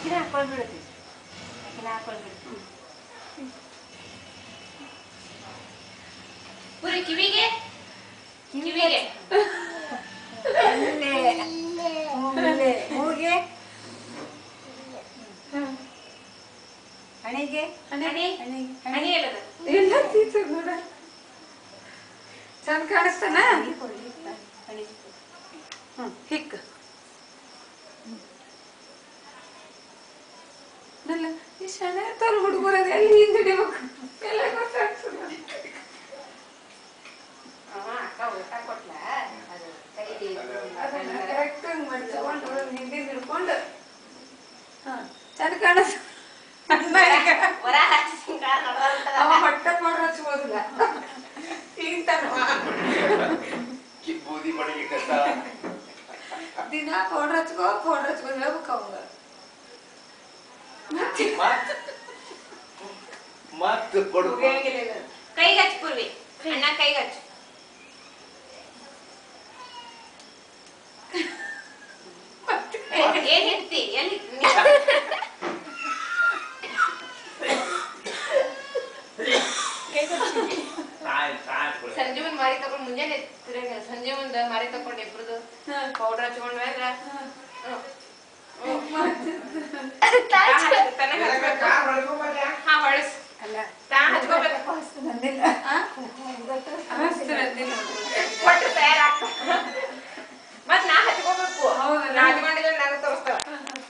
ಅಕ್ಕಿನ ಹಾಕೊಳ್ಬಿಡ್ತೀವಿ ಅಕ್ಕಿನ ಹಾಕೊಳ್ಬಿಡ್ತೀವಿ ಪುರಿ ಕಿವಿಗೆ ಕಿವಿಗೆ ಮೂಗೆ ಹಣೆಗೆ ಹಣಿ ಹೇಳದ ಎಲ್ಲ ತೀರ್ಸ ನೋಡ ಚಂದ ಕಾಣಿಸ್ತಾನ ಹಿಕ್ಕ ನಲ್ಲ ಈ ಶಣ ಇರ್ತಾರ ಹುಡುಗರದ ಎಲ್ಲಿ ಹಿಂದೆ ಹಿಡಿಬೇಕು ಎಲ್ಲ ಗೊತ್ತಾಗ್ತದ ಅಕ್ಕ ಊಟ ಕೊಟ್ಲ ಅದು ಕೈ ಅದನ್ನ ಕರೆಕ್ಟ್ ಮಡ್ಚಿಕೊಂಡು ಹಿಂದೆ ಹಿಡ್ಕೊಂಡು ಚಂದ ಕಾಣಿಸ್ ಹೊರ ಹಾಕಿ ಅವ ಹೊಟ್ಟೆ ಮಾಡ್ರ ಹಚ್ಬೋದಿಲ್ಲ ತಿಂತಾನವ ಬೂದಿ ಮಡಗಿ ದಿನ ಪೌಡ್ರ್ ಹಚ್ಕೋ ಹೇಳ್ಬೇಕು ಅವಂಗ ಮತ್ತೆ ಕೊಡು ಕೈಗೆ ಹಚ್ಚು ಪೂರ್ವಿ ಅಣ್ಣ ಕೈಗೆ ಹಚ್ಚು ಏನ್ ಇರ್ತಿ ಎಲ್ಲಿ ಸಂಜೀವನ್ ಮಾರಿ ತಗೊಂಡ್ ಮುಂಜಾನೆ ಸಂಜೀವನ್ ಮಾರಿ ತಕೊಂಡ್ ಇಬ್ರದು ಪೌಡರ್ ಹಚ್ಕೊಂಡ್